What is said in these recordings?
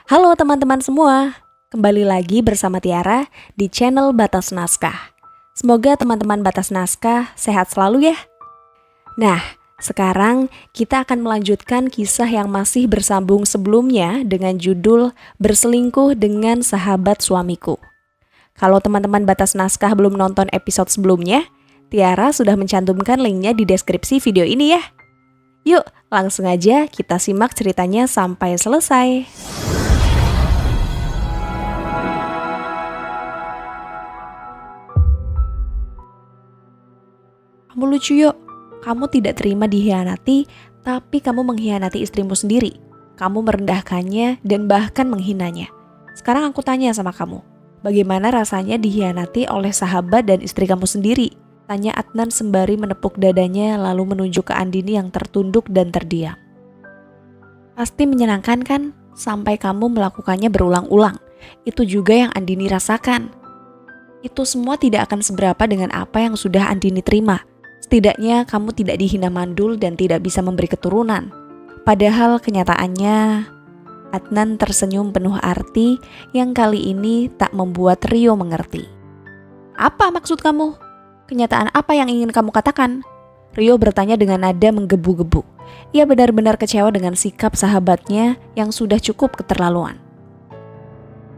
Halo teman-teman semua, kembali lagi bersama Tiara di channel Batas Naskah. Semoga teman-teman Batas Naskah sehat selalu ya. Nah, sekarang kita akan melanjutkan kisah yang masih bersambung sebelumnya dengan judul Berselingkuh dengan Sahabat Suamiku. Kalau teman-teman Batas Naskah belum nonton episode sebelumnya, Tiara sudah mencantumkan linknya di deskripsi video ini ya. Yuk, langsung aja kita simak ceritanya sampai selesai. Kamu lucu yuk, kamu tidak terima dihianati, tapi kamu mengkhianati istrimu sendiri. Kamu merendahkannya dan bahkan menghinanya. Sekarang aku tanya sama kamu, bagaimana rasanya dihianati oleh sahabat dan istri kamu sendiri? Tanya Adnan sembari menepuk dadanya lalu menunjuk ke Andini yang tertunduk dan terdiam. Pasti menyenangkan kan? Sampai kamu melakukannya berulang-ulang. Itu juga yang Andini rasakan. Itu semua tidak akan seberapa dengan apa yang sudah Andini terima. Setidaknya kamu tidak dihina mandul dan tidak bisa memberi keturunan. Padahal kenyataannya, Adnan tersenyum penuh arti yang kali ini tak membuat Rio mengerti. Apa maksud kamu? Kenyataan apa yang ingin kamu katakan? Rio bertanya dengan nada menggebu-gebu. Ia benar-benar kecewa dengan sikap sahabatnya yang sudah cukup keterlaluan.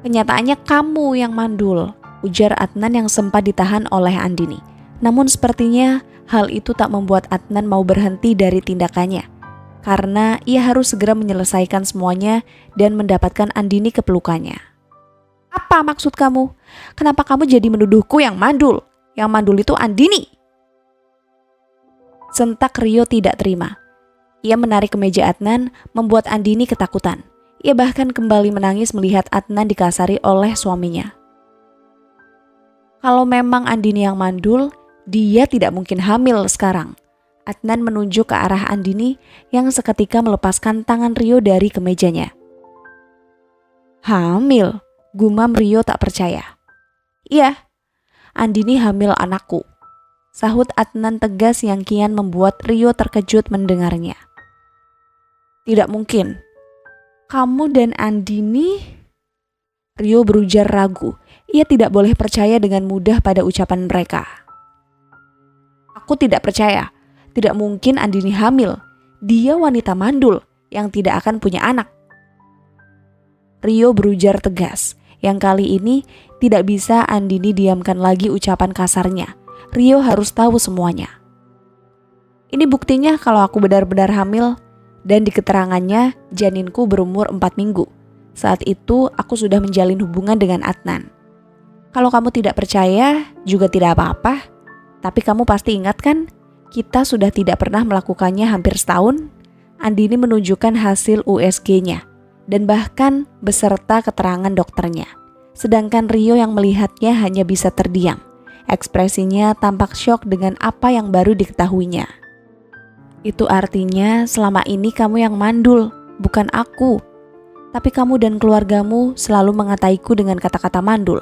Kenyataannya kamu yang mandul, ujar Adnan yang sempat ditahan oleh Andini. Namun sepertinya hal itu tak membuat Adnan mau berhenti dari tindakannya. Karena ia harus segera menyelesaikan semuanya dan mendapatkan Andini ke pelukannya. Apa maksud kamu? Kenapa kamu jadi menuduhku yang mandul? Yang mandul itu Andini. Sentak Rio tidak terima. Ia menarik kemeja Adnan, membuat Andini ketakutan. Ia bahkan kembali menangis melihat Adnan dikasari oleh suaminya. Kalau memang Andini yang mandul, dia tidak mungkin hamil sekarang. Adnan menunjuk ke arah Andini yang seketika melepaskan tangan Rio dari kemejanya. Hamil? Gumam Rio tak percaya. Iya, Andini hamil anakku, sahut Adnan tegas yang kian membuat Rio terkejut mendengarnya. Tidak mungkin. Kamu dan Andini? Rio berujar ragu. Ia tidak boleh percaya dengan mudah pada ucapan mereka. Aku tidak percaya. Tidak mungkin Andini hamil. Dia wanita mandul yang tidak akan punya anak. Rio berujar tegas. Yang kali ini tidak bisa Andini diamkan lagi ucapan kasarnya. Rio harus tahu semuanya. Ini buktinya kalau aku benar-benar hamil. Dan di keterangannya janinku berumur 4 minggu. Saat itu aku sudah menjalin hubungan dengan Adnan. Kalau kamu tidak percaya juga tidak apa-apa. Tapi kamu pasti ingat kan? Kita sudah tidak pernah melakukannya hampir setahun. Andini menunjukkan hasil USG-nya. Dan bahkan beserta keterangan dokternya. Sedangkan Rio yang melihatnya hanya bisa terdiam. Ekspresinya tampak syok dengan apa yang baru diketahuinya. Itu artinya selama ini kamu yang mandul, bukan aku. Tapi kamu dan keluargamu selalu mengataiku dengan kata-kata mandul.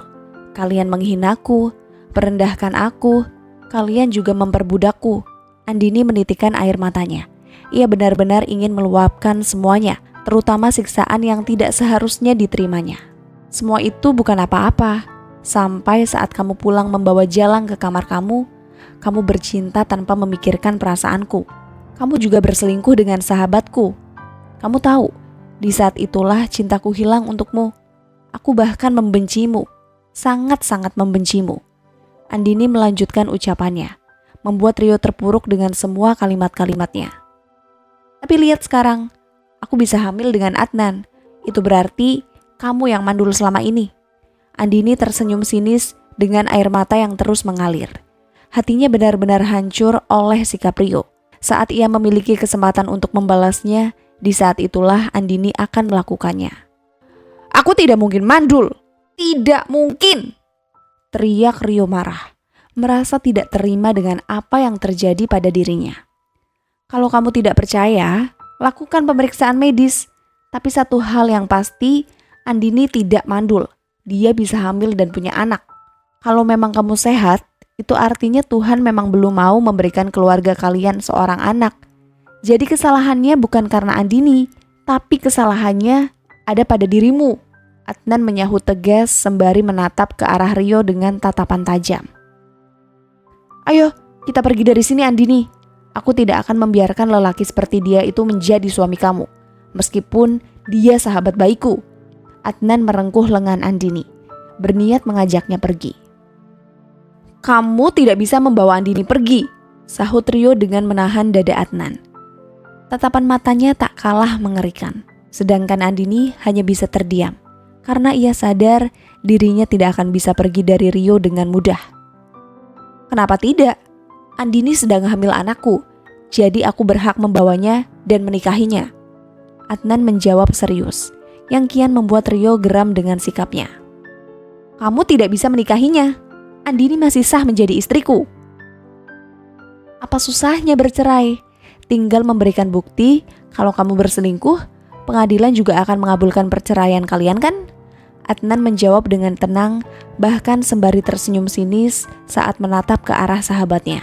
Kalian menghinaku, merendahkan aku, kalian juga memperbudakku. Andini menitikkan air matanya. Ia benar-benar ingin meluapkan semuanya, terutama siksaan yang tidak seharusnya diterimanya. Semua itu bukan apa-apa. Sampai saat kamu pulang membawa Jalang ke kamar kamu bercinta tanpa memikirkan perasaanku. Kamu juga berselingkuh dengan sahabatku. Kamu tahu, di saat itulah cintaku hilang untukmu. Aku bahkan membencimu, sangat-sangat membencimu. Andini melanjutkan ucapannya, membuat Rio terpuruk dengan semua kalimat-kalimatnya. Tapi lihat sekarang, aku bisa hamil dengan Adnan. Itu berarti kamu yang mandul selama ini. Andini tersenyum sinis dengan air mata yang terus mengalir. Hatinya benar-benar hancur oleh sikap Rio. Saat ia memiliki kesempatan untuk membalasnya, di saat itulah Andini akan melakukannya. Aku tidak mungkin mandul. Tidak mungkin. Teriak Rio marah. Merasa tidak terima dengan apa yang terjadi pada dirinya. Kalau kamu tidak percaya, lakukan pemeriksaan medis. Tapi satu hal yang pasti, Andini tidak mandul. Dia bisa hamil dan punya anak. Kalau memang kamu sehat, itu artinya Tuhan memang belum mau memberikan keluarga kalian seorang anak. Jadi kesalahannya bukan karena Andini, tapi kesalahannya Ada pada dirimu. Adnan menyahut tegas sembari menatap ke arah Rio dengan tatapan tajam. Ayo, kita pergi dari sini Andini. Aku tidak akan membiarkan lelaki seperti dia itu menjadi suami kamu. Meskipun dia sahabat baikku. Adnan merengkuh lengan Andini, berniat mengajaknya pergi. Kamu tidak bisa membawa Andini pergi, sahut Rio dengan menahan dada Adnan. Tatapan matanya tak kalah mengerikan, sedangkan Andini hanya bisa terdiam. Karena ia sadar dirinya tidak akan bisa pergi dari Rio dengan mudah. Kenapa tidak? Andini sedang hamil anakku, jadi aku berhak membawanya dan menikahinya. Adnan menjawab serius, yang kian membuat Rio geram dengan sikapnya. Kamu tidak bisa menikahinya. Andini masih sah menjadi istriku. Apa susahnya bercerai? Tinggal memberikan bukti kalau kamu berselingkuh, pengadilan juga akan mengabulkan perceraian kalian kan? Adnan menjawab dengan tenang, bahkan sembari tersenyum sinis saat menatap ke arah sahabatnya.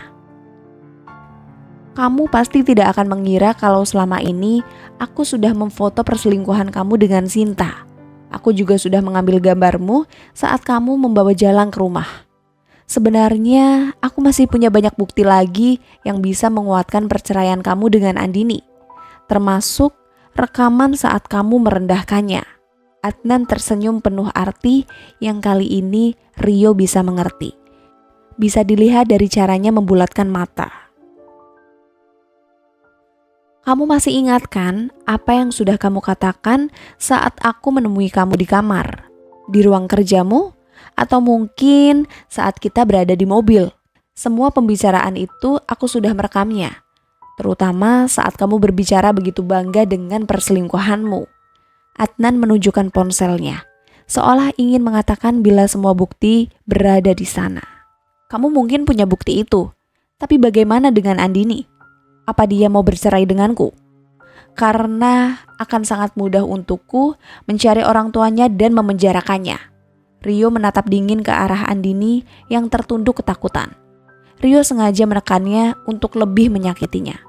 Kamu pasti tidak akan mengira kalau selama ini aku sudah memfoto perselingkuhan kamu dengan Sinta. Aku juga sudah mengambil gambarmu saat kamu membawa Jalang ke rumah. Sebenarnya aku masih punya banyak bukti lagi yang bisa menguatkan perceraian kamu dengan Andini. Termasuk rekaman saat kamu merendahkannya. Adnan tersenyum penuh arti yang kali ini Rio bisa mengerti. Bisa dilihat dari caranya membulatkan mata. Kamu masih ingat kan apa yang sudah kamu katakan saat aku menemui kamu di kamar? Di ruang kerjamu? Atau mungkin saat kita berada di mobil? Semua pembicaraan itu aku sudah merekamnya. Terutama saat kamu berbicara begitu bangga dengan perselingkuhanmu. Adnan menunjukkan ponselnya, seolah ingin mengatakan bila semua bukti berada di sana. Kamu mungkin punya bukti itu, tapi bagaimana dengan Andini? Apa dia mau bercerai denganku? Karena akan sangat mudah untukku mencari orang tuanya dan memenjarakannya. Rio menatap dingin ke arah Andini yang tertunduk ketakutan. Rio sengaja menekannya untuk lebih menyakitinya.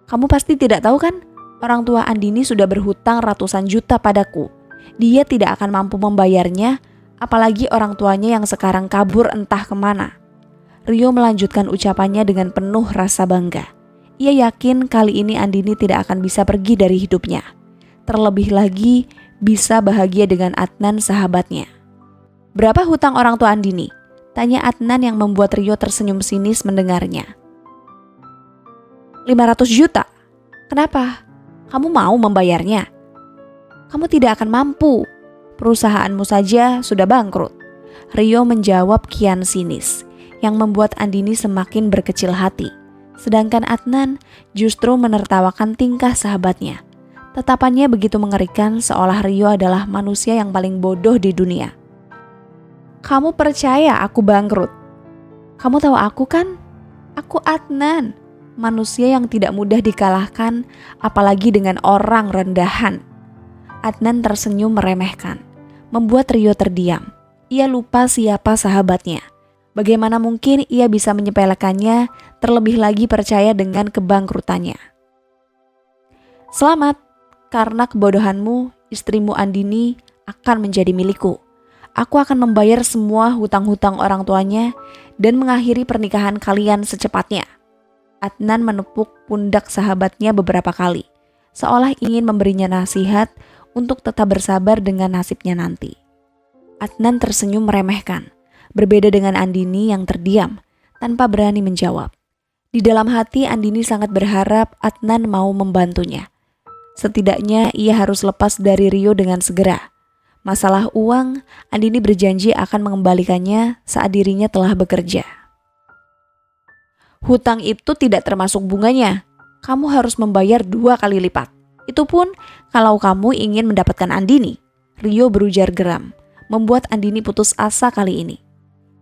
Kamu pasti tidak tahu kan? Orang tua Andini sudah berhutang ratusan juta padaku. Dia tidak akan mampu membayarnya, apalagi orang tuanya yang sekarang kabur entah kemana. Rio melanjutkan ucapannya dengan penuh rasa bangga. Ia yakin kali ini Andini tidak akan bisa pergi dari hidupnya. Terlebih lagi bisa bahagia dengan Adnan sahabatnya. Berapa hutang orang tua Andini? Tanya Adnan yang membuat Rio tersenyum sinis mendengarnya. 500 juta. Kenapa? Kamu mau membayarnya? Kamu tidak akan mampu. Perusahaanmu saja sudah bangkrut. Rio menjawab kian sinis, yang membuat Andini semakin berkecil hati. Sedangkan Adnan justru menertawakan tingkah sahabatnya. Tatapannya begitu mengerikan seolah Rio adalah manusia yang paling bodoh di dunia. Kamu percaya aku bangkrut? Kamu tahu aku kan? Aku Adnan. Manusia yang tidak mudah dikalahkan, apalagi dengan orang rendahan. Adnan tersenyum meremehkan, membuat Rio terdiam. Ia lupa siapa sahabatnya. Bagaimana mungkin ia bisa menyepelekannya, terlebih lagi percaya dengan kebangkrutannya. Selamat, karena kebodohanmu, istrimu Andini akan menjadi milikku. Aku akan membayar semua hutang-hutang orang tuanya dan mengakhiri pernikahan kalian secepatnya. Adnan menepuk pundak sahabatnya beberapa kali, seolah ingin memberinya nasihat untuk tetap bersabar dengan nasibnya nanti. Adnan tersenyum meremehkan, berbeda dengan Andini yang terdiam, tanpa berani menjawab. Di dalam hati Andini sangat berharap Adnan mau membantunya. Setidaknya ia harus lepas dari Rio dengan segera. Masalah uang, Andini berjanji akan mengembalikannya saat dirinya telah bekerja. Hutang itu tidak termasuk bunganya. Kamu harus membayar 2 kali lipat. Itu pun kalau kamu ingin mendapatkan Andini. Rio berujar geram, membuat Andini putus asa kali ini.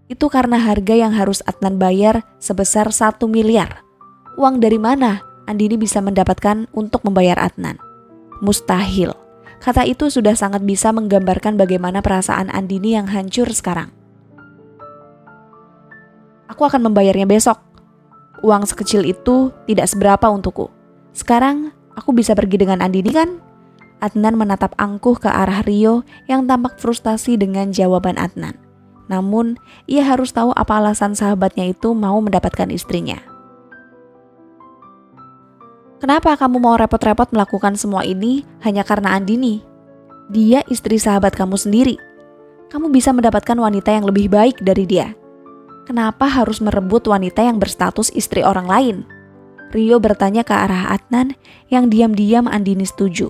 Itu karena harga yang harus Adnan bayar sebesar 1 miliar. Uang dari mana Andini bisa mendapatkan untuk membayar Adnan? Mustahil. Kata itu sudah sangat bisa menggambarkan bagaimana perasaan Andini yang hancur sekarang. Aku akan membayarnya besok. Uang sekecil itu tidak seberapa untukku. Sekarang aku bisa pergi dengan Andini kan? Adnan menatap angkuh ke arah Rio yang tampak frustasi dengan jawaban Adnan. Namun, ia harus tahu apa alasan sahabatnya itu mau mendapatkan istrinya. Kenapa kamu mau repot-repot melakukan semua ini hanya karena Andini? Dia istri sahabat kamu sendiri. Kamu bisa mendapatkan wanita yang lebih baik dari dia. Kenapa harus merebut wanita yang berstatus istri orang lain? Rio bertanya ke arah Adnan yang diam-diam Andini setuju.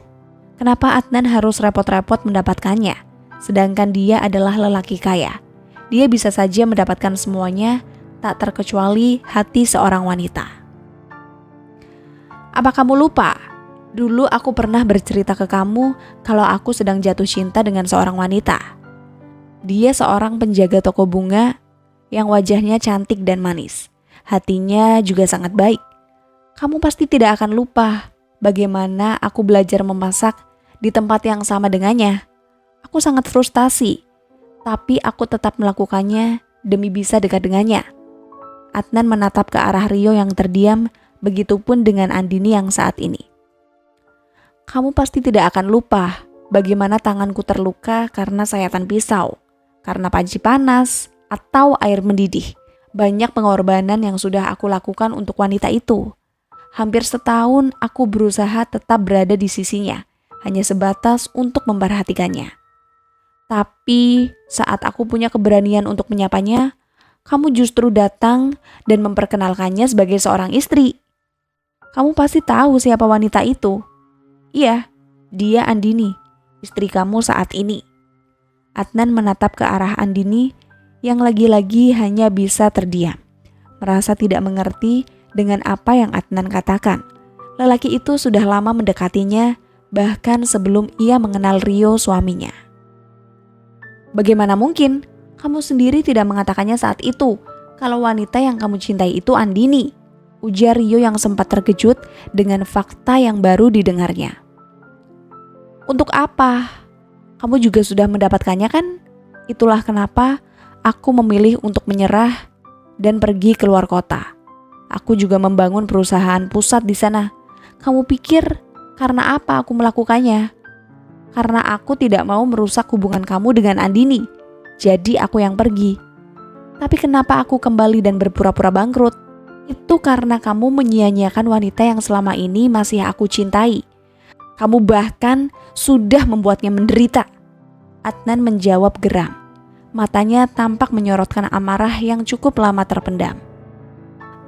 Kenapa Adnan harus repot-repot mendapatkannya, sedangkan dia adalah lelaki kaya? Dia bisa saja mendapatkan semuanya, tak terkecuali hati seorang wanita. Apa kamu lupa? Dulu aku pernah bercerita ke kamu kalau aku sedang jatuh cinta dengan seorang wanita. Dia seorang penjaga toko bunga yang wajahnya cantik dan manis. Hatinya juga sangat baik. Kamu pasti tidak akan lupa bagaimana aku belajar memasak di tempat yang sama dengannya. Aku sangat frustasi, tapi aku tetap melakukannya demi bisa dekat dengannya. Adnan menatap ke arah Rio yang terdiam, begitupun dengan Andini yang saat ini. Kamu pasti tidak akan lupa bagaimana tanganku terluka karena sayatan pisau, karena panci panas, atau air mendidih. Banyak pengorbanan yang sudah aku lakukan untuk wanita itu. Hampir setahun aku berusaha tetap berada di sisinya, hanya sebatas untuk memperhatikannya. Tapi saat aku punya keberanian untuk menyapanya, kamu justru datang dan memperkenalkannya sebagai seorang istri. Kamu pasti tahu siapa wanita itu. Iya, dia Andini, istri kamu saat ini. Adnan menatap ke arah Andini yang lagi-lagi hanya bisa terdiam, merasa tidak mengerti dengan apa yang Adnan katakan. Lelaki itu sudah lama mendekatinya, bahkan sebelum ia mengenal Rio suaminya. Bagaimana mungkin? Kamu sendiri tidak mengatakannya saat itu kalau wanita yang kamu cintai itu Andini, ujar Rio yang sempat terkejut dengan fakta yang baru didengarnya. Untuk apa? Kamu juga sudah mendapatkannya kan? Itulah kenapa aku memilih untuk menyerah dan pergi keluar kota. Aku juga membangun perusahaan pusat di sana. Kamu pikir karena apa aku melakukannya? Karena aku tidak mau merusak hubungan kamu dengan Andini. Jadi aku yang pergi. Tapi kenapa aku kembali dan berpura-pura bangkrut? Itu karena kamu menyia-nyiakan wanita yang selama ini masih aku cintai. Kamu bahkan sudah membuatnya menderita. Adnan menjawab geram. Matanya tampak menyorotkan amarah yang cukup lama terpendam.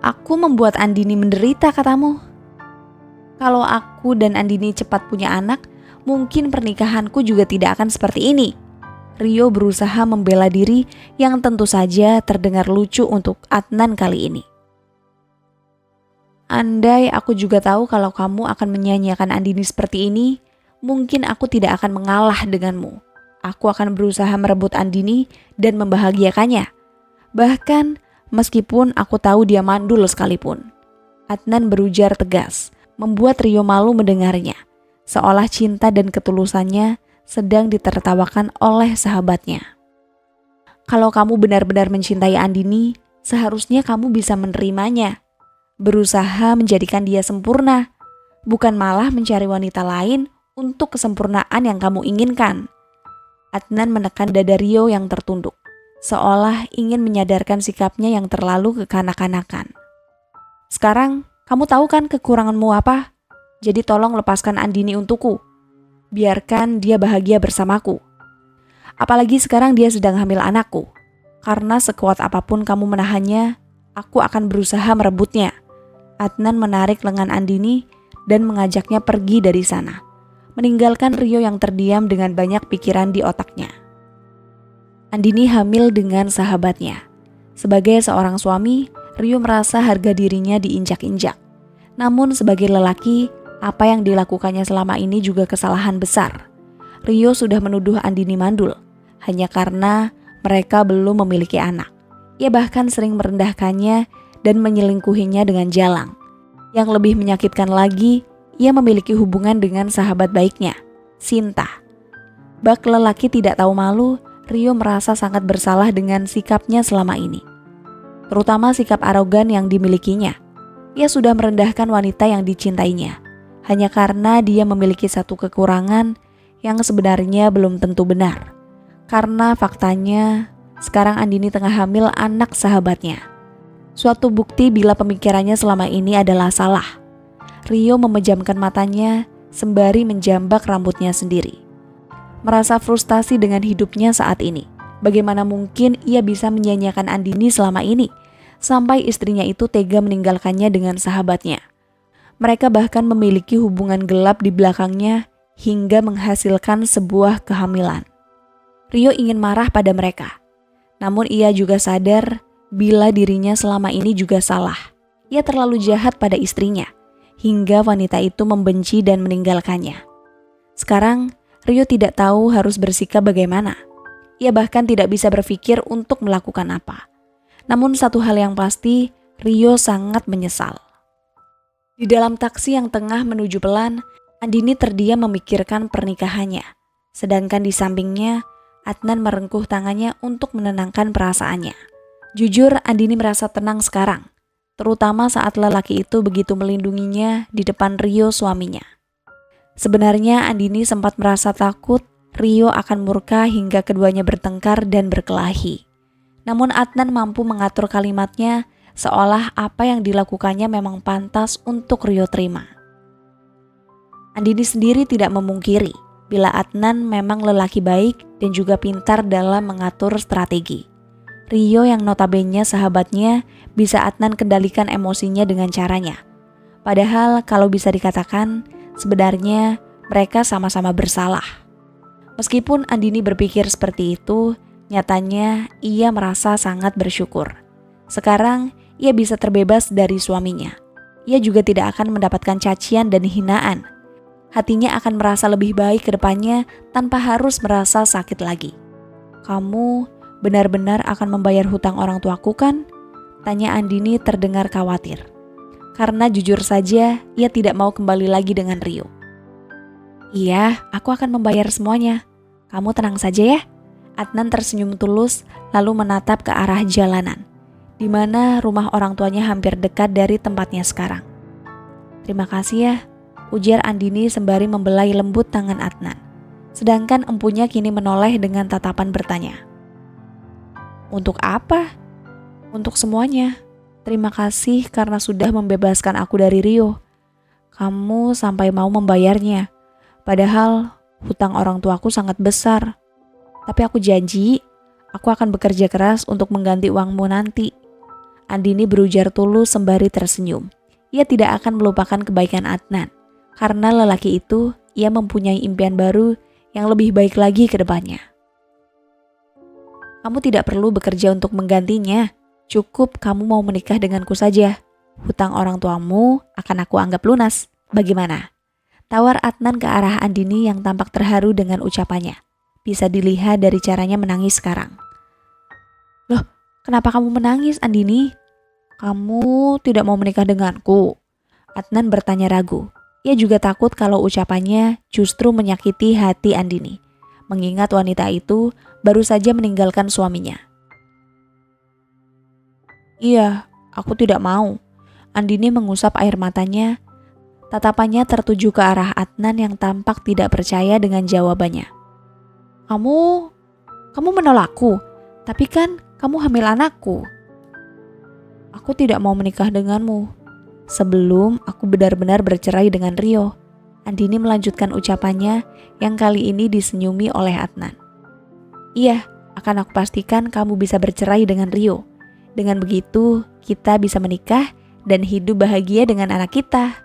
Aku membuat Andini menderita katamu? Kalau aku dan Andini cepat punya anak, mungkin pernikahanku juga tidak akan seperti ini. Rio berusaha membela diri yang tentu saja terdengar lucu untuk Adnan kali ini. Andai aku juga tahu kalau kamu akan menyia-nyiakan Andini seperti ini, mungkin aku tidak akan mengalah denganmu. Aku akan berusaha merebut Andini dan membahagiakannya. Bahkan meskipun aku tahu dia mandul sekalipun. Adnan berujar tegas, membuat Rio malu mendengarnya. Seolah cinta dan ketulusannya sedang ditertawakan oleh sahabatnya. Kalau kamu benar-benar mencintai Andini, seharusnya kamu bisa menerimanya. Berusaha menjadikan dia sempurna, bukan malah mencari wanita lain untuk kesempurnaan yang kamu inginkan. Adnan menekan dada Rio yang tertunduk, seolah ingin menyadarkan sikapnya yang terlalu kekanak-kanakan. Sekarang, kamu tahu kan kekuranganmu apa? Jadi tolong lepaskan Andini untukku. Biarkan dia bahagia bersamaku. Apalagi sekarang dia sedang hamil anakku. Karena sekuat apapun kamu menahannya, aku akan berusaha merebutnya. Adnan menarik lengan Andini dan mengajaknya pergi dari sana, meninggalkan Rio yang terdiam dengan banyak pikiran di otaknya. Andini hamil dengan sahabatnya. Sebagai seorang suami, Rio merasa harga dirinya diinjak-injak. Namun sebagai lelaki, apa yang dilakukannya selama ini juga kesalahan besar. Rio sudah menuduh Andini mandul, hanya karena mereka belum memiliki anak. Ia bahkan sering merendahkannya dan menyelingkuhinya dengan Jalang. Yang lebih menyakitkan lagi, ia memiliki hubungan dengan sahabat baiknya, Sinta. Bak lelaki tidak tahu malu, Rio merasa sangat bersalah dengan sikapnya selama ini. Terutama sikap arogan yang dimilikinya. Ia sudah merendahkan wanita yang dicintainya. hanya karena dia memiliki satu kekurangan yang sebenarnya belum tentu benar. Karena faktanya, sekarang Andini tengah hamil anak sahabatnya. Suatu bukti bila pemikirannya selama ini adalah salah. Rio memejamkan matanya sembari menjambak rambutnya sendiri. Merasa frustasi dengan hidupnya saat ini. Bagaimana mungkin ia bisa menyia-nyiakan Andini selama ini, sampai istrinya itu tega meninggalkannya dengan sahabatnya. Mereka bahkan memiliki hubungan gelap di belakangnya hingga menghasilkan sebuah kehamilan. Rio ingin marah pada mereka. Namun ia juga sadar bila dirinya selama ini juga salah. Ia terlalu jahat pada istrinya, hingga wanita itu membenci dan meninggalkannya. Sekarang, Rio tidak tahu harus bersikap bagaimana. Ia bahkan tidak bisa berpikir untuk melakukan apa. Namun satu hal yang pasti, Rio sangat menyesal. Di dalam taksi yang tengah menuju Pelan, Andini terdiam memikirkan pernikahannya. Sedangkan di sampingnya, Adnan merengkuh tangannya untuk menenangkan perasaannya. Jujur, Andini merasa tenang sekarang, terutama saat lelaki itu begitu melindunginya di depan Rio suaminya. Sebenarnya Andini sempat merasa takut Rio akan murka hingga keduanya bertengkar dan berkelahi. Namun Adnan mampu mengatur kalimatnya seolah apa yang dilakukannya memang pantas untuk Rio terima. Andini sendiri tidak memungkiri bila Adnan memang lelaki baik dan juga pintar dalam mengatur strategi. Rio yang notabene sahabatnya bisa Adnan kendalikan emosinya dengan caranya. Padahal kalau bisa dikatakan sebenarnya mereka sama-sama bersalah. Meskipun Andini berpikir seperti itu, nyatanya ia merasa sangat bersyukur. Sekarang ia bisa terbebas dari suaminya. Ia juga tidak akan mendapatkan cacian dan hinaan. Hatinya akan merasa lebih baik ke depannya tanpa harus merasa sakit lagi. "Kamu benar-benar akan membayar hutang orang tuaku kan?" tanya Andini terdengar khawatir. Karena jujur saja ia tidak mau kembali lagi dengan Rio. "Iya, aku akan membayar semuanya. Kamu tenang saja ya." Adnan tersenyum tulus lalu menatap ke arah jalanan, di mana rumah orang tuanya hampir dekat dari tempatnya sekarang. "Terima kasih ya," ujar Andini sembari membelai lembut tangan Adnan. Sedangkan empunya kini menoleh dengan tatapan bertanya. "Untuk apa?" "Untuk semuanya. Terima kasih karena sudah membebaskan aku dari Rio. Kamu sampai mau membayarnya. Padahal hutang orang tuaku sangat besar. Tapi aku janji, aku akan bekerja keras untuk mengganti uangmu nanti." Andini berujar tulus sembari tersenyum. Ia tidak akan melupakan kebaikan Adnan. Karena lelaki itu, ia mempunyai impian baru yang lebih baik lagi ke depannya. "Kamu tidak perlu bekerja untuk menggantinya. Cukup kamu mau menikah denganku saja. Hutang orang tuamu akan aku anggap lunas. Bagaimana?" Tawar Adnan ke arah Andini yang tampak terharu dengan ucapannya. Bisa dilihat dari caranya menangis sekarang. "Loh, kenapa kamu menangis, Andini? Kamu tidak mau menikah denganku?" Adnan bertanya ragu. Ia juga takut kalau ucapannya justru menyakiti hati Andini, mengingat wanita itu baru saja meninggalkan suaminya. "Iya, aku tidak mau." Andini mengusap air matanya. Tatapannya tertuju ke arah Adnan yang tampak tidak percaya dengan jawabannya. Kamu menolakku, tapi kan kamu hamil anakku." "Aku tidak mau menikah denganmu sebelum aku benar-benar bercerai dengan Rio." Andini melanjutkan ucapannya yang kali ini disenyumi oleh Adnan. "Iya, akan aku pastikan kamu bisa bercerai dengan Rio. Dengan begitu, kita bisa menikah dan hidup bahagia dengan anak kita."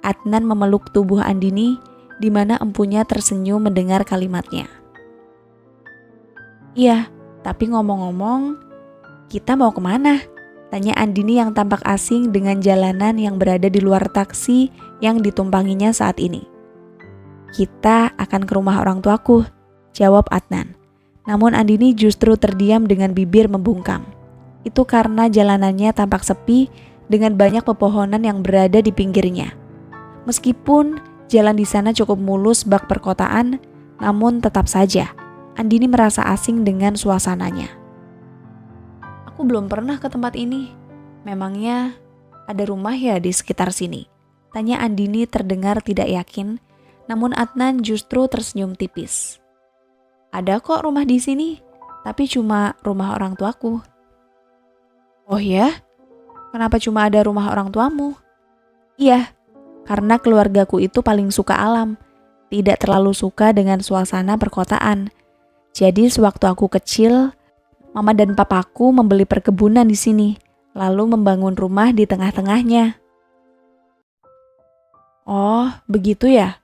Adnan memeluk tubuh Andini, di mana empunya tersenyum mendengar kalimatnya. "Iya, tapi ngomong-ngomong, kita mau kemana?" tanya Andini yang tampak asing dengan jalanan yang berada di luar taksi yang ditumpanginya saat ini. "Kita akan ke rumah orang tuaku," jawab Adnan. Namun Andini justru terdiam dengan bibir membungkam. Itu karena jalanannya tampak sepi dengan banyak pepohonan yang berada di pinggirnya. Meskipun jalan di sana cukup mulus bak perkotaan, namun tetap saja Andini merasa asing dengan suasananya. "Aku belum pernah ke tempat ini. Memangnya ada rumah ya di sekitar sini?" Tanya Andini terdengar tidak yakin, namun Adnan justru tersenyum tipis. Ada kok rumah di sini, tapi cuma rumah orang tuaku. Oh ya? Kenapa cuma ada rumah orang tuamu? Iya, karena keluargaku itu paling suka alam, tidak terlalu suka dengan suasana perkotaan. Jadi sewaktu aku kecil, mama dan papaku membeli perkebunan di sini, lalu membangun rumah di tengah-tengahnya. Oh, begitu ya?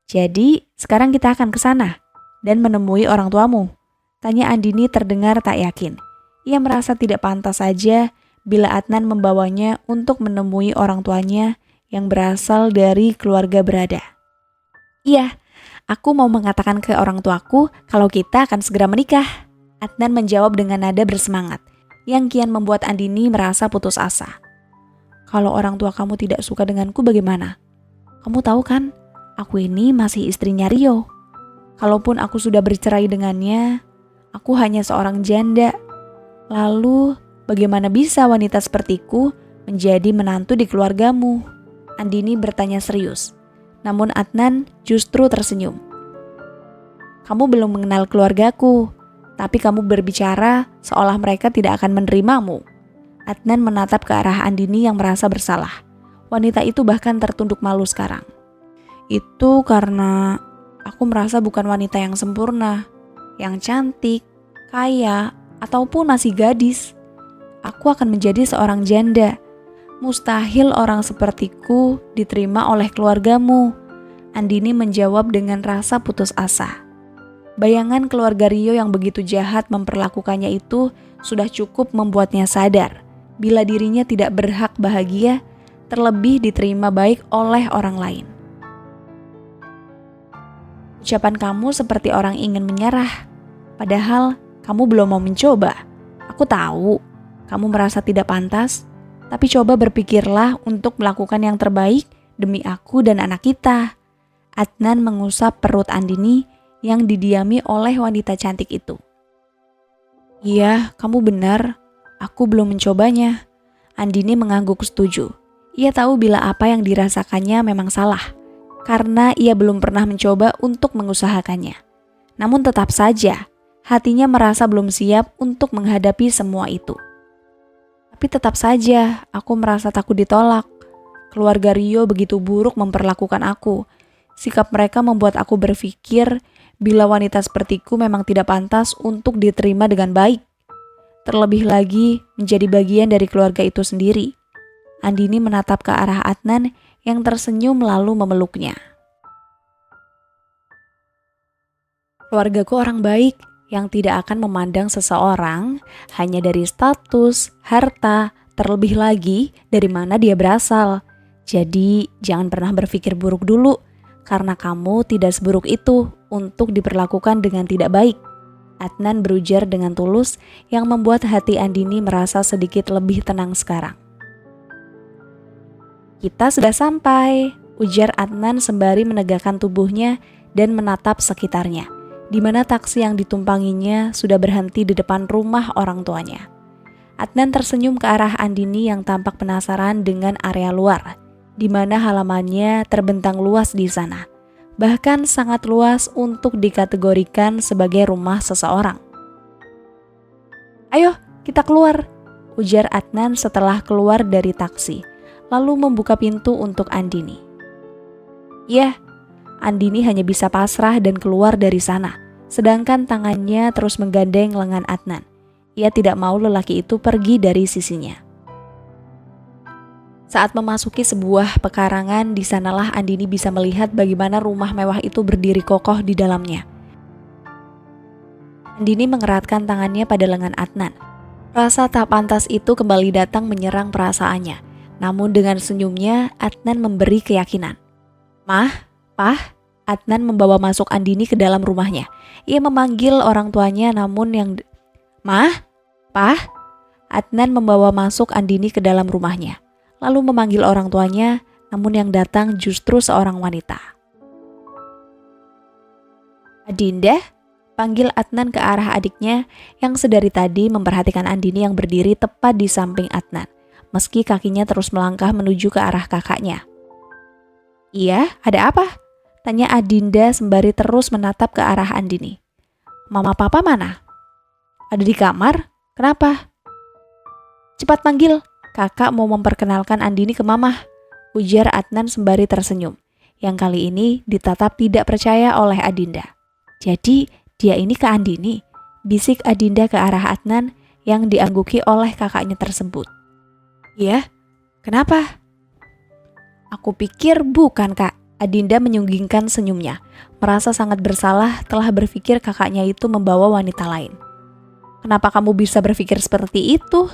Jadi, sekarang kita akan ke sana dan menemui orang tuamu. Tanya Andini terdengar tak yakin. Ia merasa tidak pantas saja bila Adnan membawanya untuk menemui orang tuanya yang berasal dari keluarga berada. Iya, aku mau mengatakan ke orang tuaku kalau kita akan segera menikah. Adnan menjawab dengan nada bersemangat, yang kian membuat Andini merasa putus asa. Kalau orang tua kamu tidak suka denganku bagaimana? Kamu tahu kan, aku ini masih istrinya Rio. Kalaupun aku sudah bercerai dengannya, aku hanya seorang janda. Lalu, bagaimana bisa wanita sepertiku menjadi menantu di keluargamu? Andini bertanya serius. Namun Adnan justru tersenyum. Kamu belum mengenal keluargaku, tapi kamu berbicara seolah mereka tidak akan menerimamu. Adnan menatap ke arah Andini yang merasa bersalah. Wanita itu bahkan tertunduk malu sekarang. Itu karena aku merasa bukan wanita yang sempurna, yang cantik, kaya, ataupun masih gadis. Aku akan menjadi seorang janda. Mustahil orang sepertiku diterima oleh keluargamu. Andini menjawab dengan rasa putus asa. Bayangan keluarga Rio yang begitu jahat memperlakukannya itu sudah cukup membuatnya sadar bila dirinya tidak berhak bahagia, terlebih diterima baik oleh orang lain. Ucapan kamu seperti orang ingin menyerah, padahal kamu belum mau mencoba. Aku tahu kamu merasa tidak pantas, tapi coba berpikirlah untuk melakukan yang terbaik demi aku dan anak kita. Adnan mengusap perut Andini yang didiami oleh wanita cantik itu. Iya, kamu benar. Aku belum mencobanya. Andini mengangguk setuju. Ia tahu bila apa yang dirasakannya memang salah, karena ia belum pernah mencoba untuk mengusahakannya. Namun tetap saja, hatinya merasa belum siap untuk menghadapi semua itu. Tapi tetap saja, aku merasa takut ditolak. Keluarga Rio begitu buruk memperlakukan aku. Sikap mereka membuat aku berpikir bila wanita sepertiku memang tidak pantas untuk diterima dengan baik. Terlebih lagi menjadi bagian dari keluarga itu sendiri. Andini menatap ke arah Adnan yang tersenyum lalu memeluknya. Keluargaku orang baik yang tidak akan memandang seseorang hanya dari status, harta, terlebih lagi dari mana dia berasal. Jadi jangan pernah berpikir buruk dulu, karena kamu tidak seburuk itu untuk diperlakukan dengan tidak baik. Adnan berujar dengan tulus yang membuat hati Andini merasa sedikit lebih tenang sekarang. Kita sudah sampai, ujar Adnan sembari menegakkan tubuhnya dan menatap sekitarnya, di mana taksi yang ditumpanginya sudah berhenti di depan rumah orang tuanya. Adnan tersenyum ke arah Andini yang tampak penasaran dengan area luar, di mana halamannya terbentang luas di sana. Bahkan sangat luas untuk dikategorikan sebagai rumah seseorang. Ayo, kita keluar, ujar Adnan setelah keluar dari taksi, lalu membuka pintu untuk Andini. Ya, Andini hanya bisa pasrah dan keluar dari sana, sedangkan tangannya terus menggandeng lengan Adnan. Ia tidak mau lelaki itu pergi dari sisinya. Saat memasuki sebuah pekarangan, di sanalah Andini bisa melihat bagaimana rumah mewah itu berdiri kokoh di dalamnya. Andini mengeratkan tangannya pada lengan Adnan. Rasa tak pantas itu kembali datang menyerang perasaannya. Namun dengan senyumnya, Adnan memberi keyakinan. Mah, Pah, Adnan membawa masuk Andini ke dalam rumahnya. Ia memanggil orang tuanya namun yang... Mah, Pah, Adnan membawa masuk Andini ke dalam rumahnya. Lalu memanggil orang tuanya, namun yang datang justru seorang wanita. Adinda, panggil Adnan ke arah adiknya yang sedari tadi memperhatikan Andini yang berdiri tepat di samping Adnan, meski kakinya terus melangkah menuju ke arah kakaknya. Iya, ada apa? Tanya Adinda sembari terus menatap ke arah Andini. Mama papa mana? Ada di kamar? Kenapa? Cepat panggil, kakak mau memperkenalkan Andini ke mama, ujar Adnan sembari tersenyum, yang kali ini ditatap tidak percaya oleh Adinda. Jadi dia ini ke Andini, bisik Adinda ke arah Adnan yang diangguki oleh kakaknya tersebut. Ya, kenapa? Aku pikir bukan kak, Adinda menyunggingkan senyumnya, merasa sangat bersalah telah berpikir kakaknya itu membawa wanita lain. Kenapa kamu bisa berpikir seperti itu?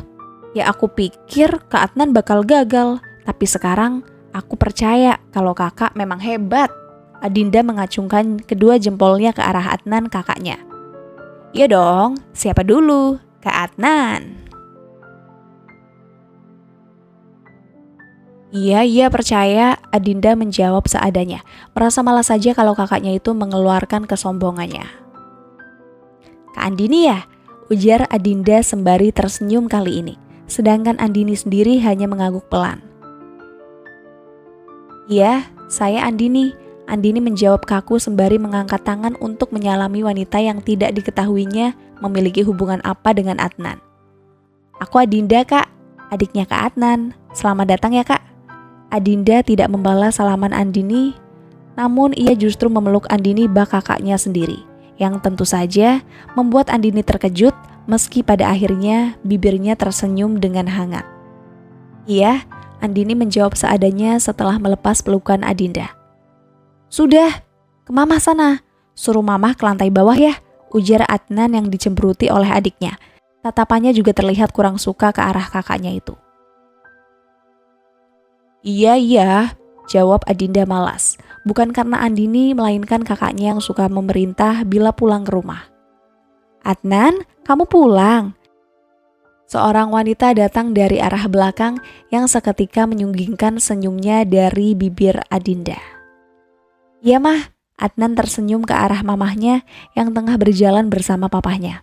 Ya aku pikir Kak Adnan bakal gagal, tapi sekarang aku percaya kalau kakak memang hebat. Adinda mengacungkan kedua jempolnya ke arah Adnan kakaknya. Iya dong, siapa dulu? Kak Adnan. Iya percaya, Adinda menjawab seadanya, merasa malas saja kalau kakaknya itu mengeluarkan kesombongannya. Kak Andini ya? Ujar Adinda sembari tersenyum kali ini, sedangkan Andini sendiri hanya mengangguk pelan. Iya, saya Andini. Andini menjawab kaku sembari mengangkat tangan untuk menyalami wanita yang tidak diketahuinya memiliki hubungan apa dengan Adnan. Aku Adinda kak, adiknya Kak Adnan. Selamat datang ya kak. Adinda tidak membalas salaman Andini, namun ia justru memeluk Andini bak kakaknya sendiri, yang tentu saja membuat Andini terkejut meski pada akhirnya bibirnya tersenyum dengan hangat. Iya, Andini menjawab seadanya setelah melepas pelukan Adinda. Sudah, ke mama sana, suruh mama ke lantai bawah ya, ujar Adnan yang dicemberuti oleh adiknya. Tatapannya juga terlihat kurang suka ke arah kakaknya itu. Iya, jawab Adinda malas. Bukan karena Andini, melainkan kakaknya yang suka memerintah bila pulang ke rumah. Adnan, kamu pulang. Seorang wanita datang dari arah belakang yang seketika menyunggingkan senyumnya dari bibir Adinda. Iya mah, Adnan tersenyum ke arah mamahnya yang tengah berjalan bersama papahnya.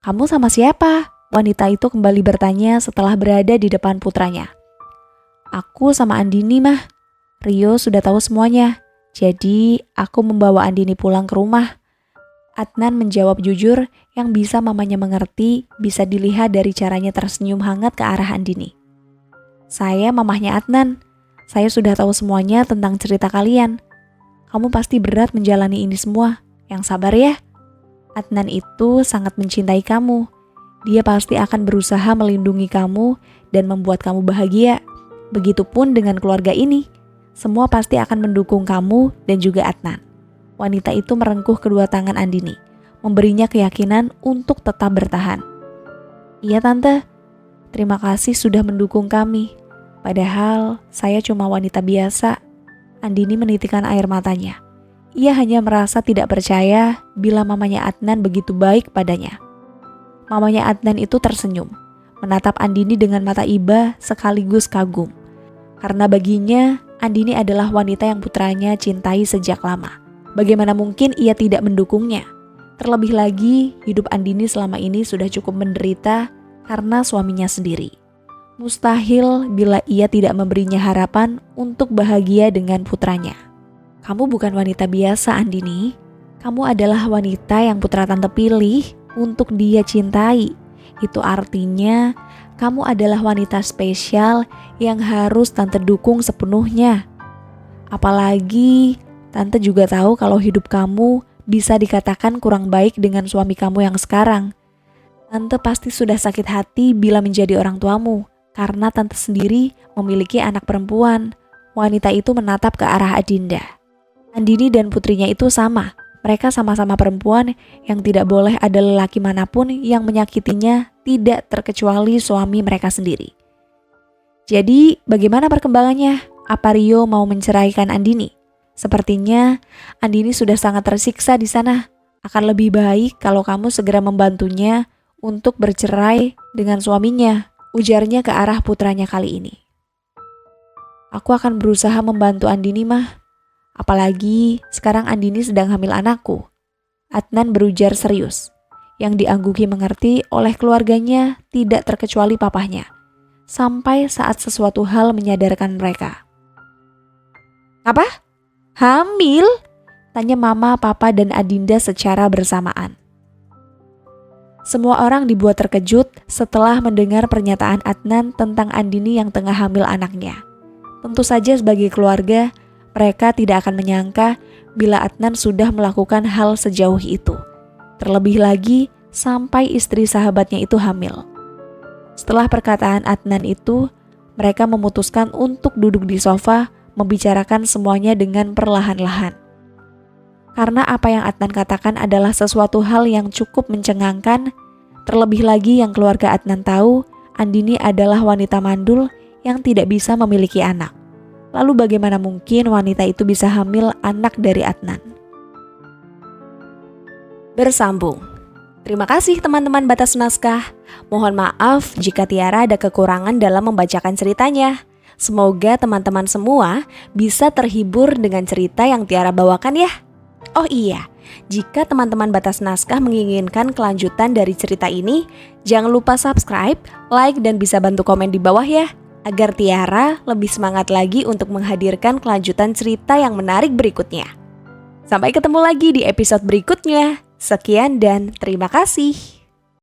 Kamu sama siapa? Wanita itu kembali bertanya setelah berada di depan putranya. Aku sama Andini mah. Rio sudah tahu semuanya. Jadi aku membawa Andini pulang ke rumah. Adnan menjawab jujur yang bisa mamanya mengerti, bisa dilihat dari caranya tersenyum hangat ke arah Andini. Saya mamahnya Adnan. Saya sudah tahu semuanya tentang cerita kalian. Kamu pasti berat menjalani ini semua. Yang sabar ya. Adnan itu sangat mencintai kamu. Dia pasti akan berusaha melindungi kamu dan membuat kamu bahagia. Begitupun dengan keluarga ini, semua pasti akan mendukung kamu dan juga Adnan. Wanita itu merengkuh kedua tangan Andini, memberinya keyakinan untuk tetap bertahan. Iya tante, terima kasih sudah mendukung kami. Padahal saya cuma wanita biasa. Andini menitikkan air matanya. Ia hanya merasa tidak percaya bila mamanya Adnan begitu baik padanya. Mamanya Adnan itu tersenyum, menatap Andini dengan mata iba sekaligus kagum. Karena baginya, Andini adalah wanita yang putranya cintai sejak lama. Bagaimana mungkin ia tidak mendukungnya? Terlebih lagi, hidup Andini selama ini sudah cukup menderita karena suaminya sendiri. Mustahil bila ia tidak memberinya harapan untuk bahagia dengan putranya. Kamu bukan wanita biasa, Andini. Kamu adalah wanita yang putra tante pilih untuk dia cintai. Itu artinya kamu adalah wanita spesial yang harus tante dukung sepenuhnya. Apalagi tante juga tahu kalau hidup kamu bisa dikatakan kurang baik dengan suami kamu yang sekarang. Tante pasti sudah sakit hati bila menjadi orang tuamu, karena tante sendiri memiliki anak perempuan. Wanita itu menatap ke arah Adinda. Andini dan putrinya itu sama. Mereka sama-sama perempuan yang tidak boleh ada lelaki manapun yang menyakitinya, tidak terkecuali suami mereka sendiri. Jadi bagaimana perkembangannya? Apa Rio mau menceraikan Andini? Sepertinya Andini sudah sangat tersiksa di sana. Akan lebih baik kalau kamu segera membantunya untuk bercerai dengan suaminya, ujarnya ke arah putranya kali ini. Aku akan berusaha membantu Andini mah. Apalagi sekarang Andini sedang hamil anakku. Adnan berujar serius, yang diangguki mengerti oleh keluarganya tidak terkecuali papahnya, sampai saat sesuatu hal menyadarkan mereka. Apa? Hamil? Tanya Mama, Papa, dan Adinda secara bersamaan. Semua orang dibuat terkejut setelah mendengar pernyataan Adnan tentang Andini yang tengah hamil anaknya. Tentu saja sebagai keluarga, mereka tidak akan menyangka bila Adnan sudah melakukan hal sejauh itu. Terlebih lagi sampai istri sahabatnya itu hamil. Setelah perkataan Adnan itu, mereka memutuskan untuk duduk di sofa membicarakan semuanya dengan perlahan-lahan. Karena apa yang Adnan katakan adalah sesuatu hal yang cukup mencengangkan, terlebih lagi yang keluarga Adnan tahu, Andini adalah wanita mandul yang tidak bisa memiliki anak. Lalu bagaimana mungkin wanita itu bisa hamil anak dari Adnan? Bersambung. Terima kasih teman-teman Batas Naskah. Mohon maaf jika Tiara ada kekurangan dalam membacakan ceritanya. Semoga teman-teman semua bisa terhibur dengan cerita yang Tiara bawakan ya. Oh iya, jika teman-teman Batas Naskah menginginkan kelanjutan dari cerita ini, jangan lupa subscribe, like, dan bisa bantu komen di bawah ya, agar Tiara lebih semangat lagi untuk menghadirkan kelanjutan cerita yang menarik berikutnya. Sampai ketemu lagi di episode berikutnya. Sekian dan terima kasih.